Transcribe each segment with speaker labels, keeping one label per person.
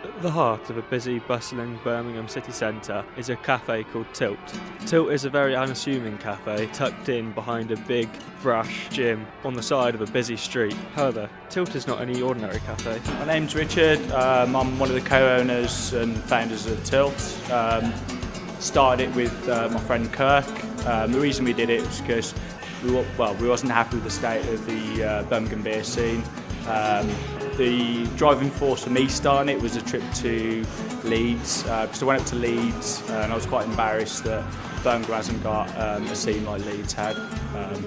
Speaker 1: At the heart of a busy, bustling Birmingham city centre is a cafe called Tilt. Tilt is a very unassuming cafe tucked in behind a big, brash gym on the side of a busy street. However, Tilt is not any ordinary cafe.
Speaker 2: My name's Richard, I'm one of the co-owners and founders of Tilt. Started it with my friend Kirk. The reason we did it was because we wasn't happy with the state of the Birmingham beer scene. The driving force for me starting it was a trip to Leeds, because I went up to Leeds and I was quite embarrassed that Birmingham hasn't got a scene like Leeds had, and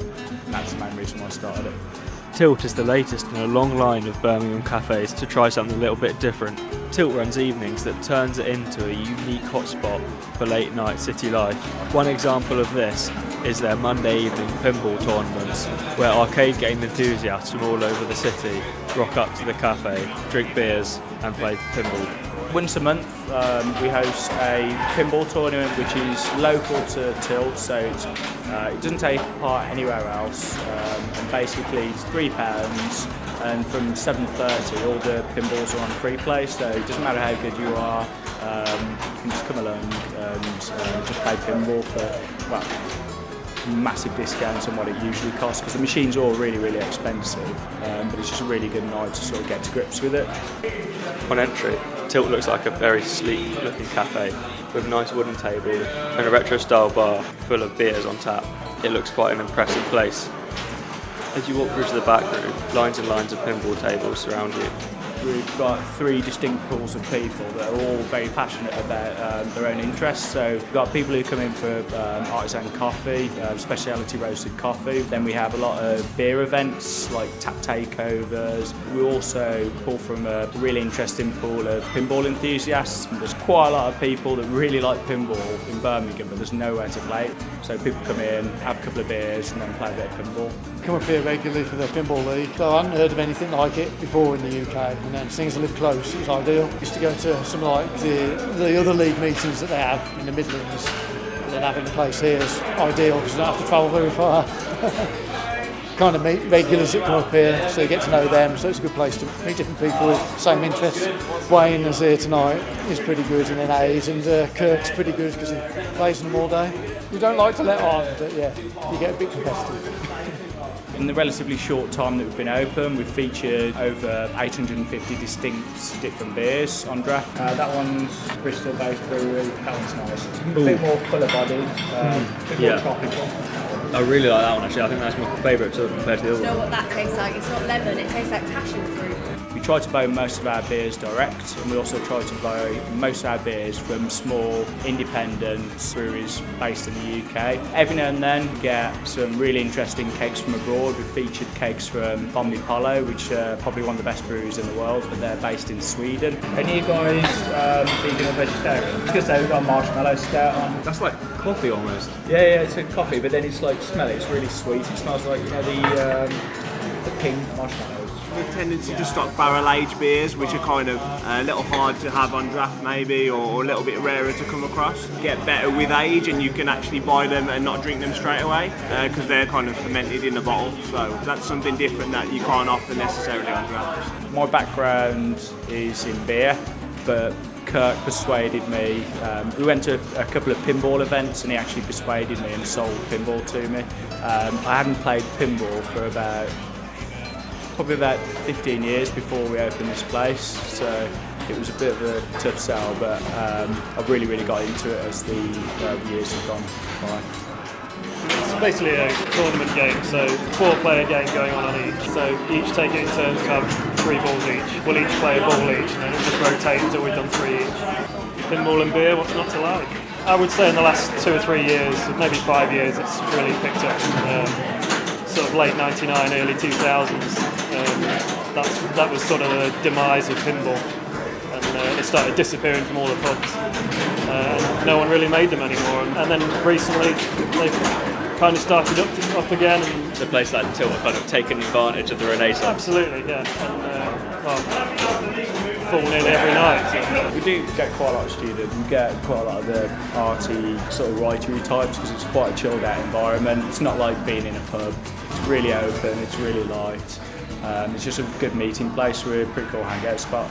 Speaker 2: that's the main reason why I started it.
Speaker 1: Tilt is the latest in a long line of Birmingham cafes to try something a little bit different. Tilt runs evenings that turns it into a unique hotspot for late night city life. One example of this is their Monday evening pinball tournaments, where arcade game enthusiasts from all over the city rock up to the cafe, drink beers and play pinball.
Speaker 2: Once a month we host a pinball tournament which is local to Tilt, so it doesn't take part anywhere else, and basically it's £3 and from 7:30 all the pinballs are on free play, so it doesn't matter how good you are, you can just come along and just play pinball for massive discounts on what it usually costs, because the machines are all really expensive, but it's just a really good night to sort of get to grips with it.
Speaker 1: On entry, Tilt looks like a very sleek looking cafe with a nice wooden table and a retro style bar full of beers on tap. It looks quite an impressive place. As you walk through to the back room, lines and lines of pinball tables surround you.
Speaker 2: We've got three distinct pools of people that are all very passionate about their own interests. So we've got people who come in for artisan coffee, specialty roasted coffee. Then we have a lot of beer events like tap takeovers. We also pull from a really interesting pool of pinball enthusiasts. There's quite a lot of people that really like pinball in Birmingham, but there's nowhere to play. So people come in, have a couple of beers and then play a bit of pinball.
Speaker 3: Come up here regularly for the Pinball League. So I hadn't heard of anything like it before in the UK, and then seeing as I live close, it was ideal. Used to go to some like the other league meetings that they have in the Midlands, and then having a place here is ideal because you don't have to travel very far. Kind of meet regulars that come up here, so you get to know them, so it's a good place to meet different people with the same interests. Wayne is here tonight, he's pretty good, and then Hayes, and Kirk's pretty good because he plays them all day. You don't like to let on, but yeah, you get a bit competitive.
Speaker 2: In the relatively short time that we've been open, we've featured over 850 distinct different beers on draft. That one's Bristol-based brewery. That one's nice. A bit more fuller-bodied, bit more tropical.
Speaker 1: I really like that one actually. I think that's my favourite sort of compared to the other
Speaker 4: You know
Speaker 1: one.
Speaker 4: what that tastes like? It's not lemon, it tastes like passion fruit.
Speaker 2: We try to buy most of our beers direct, and we also try to buy most of our beers from small independent breweries based in the UK. Every now and then we get some really interesting cakes from abroad. We've featured cakes from Bombi Polo, which are probably one of the best breweries in the world, but they're based in Sweden. Any of you guys vegan or vegetarian? Because they've got marshmallow scout on.
Speaker 1: That's like coffee almost.
Speaker 2: Yeah, it's a coffee, but then it's like, smell it, it's really sweet. It smells like, you know, the pink marshmallows.
Speaker 5: We tended to just stock barrel-aged beers, which are kind of a little hard to have on draft maybe, or a little bit rarer to come across. Get better with age, and you can actually buy them and not drink them straight away, because they're kind of fermented in a bottle. So that's something different that you can't offer necessarily on draft.
Speaker 2: My background is in beer, but Kirk persuaded me. We went to a couple of pinball events and he actually persuaded me and sold pinball to me. I hadn't played pinball for probably about 15 years before we opened this place, so it was a bit of a tough sell, but I've really got into it as the years have gone by.
Speaker 6: It's basically a tournament game, so 4-player game going on each. So each take it in turns to have 3 balls each. We'll each play a ball each, and then we'll just rotate until we've done 3 each. Pinball and beer, what's not to like? I would say in the last 2 or 3 years, maybe 5 years, it's really picked up. Sort of late 99, early 2000s. That was sort of the demise of pinball, and it started disappearing from all the pubs. No one really made them anymore, and then recently they've kind of started up again. And
Speaker 1: So a place like Tilt have kind of taken advantage of the Renaissance.
Speaker 6: absolutely, yeah. And full in every night.
Speaker 2: We do get quite a lot of students. We get quite a lot of the arty sort of writery types because it's quite a chilled out environment. It's not like being in a pub. It's really open. It's really light. It's just a good meeting place. We're a pretty cool hangout spot.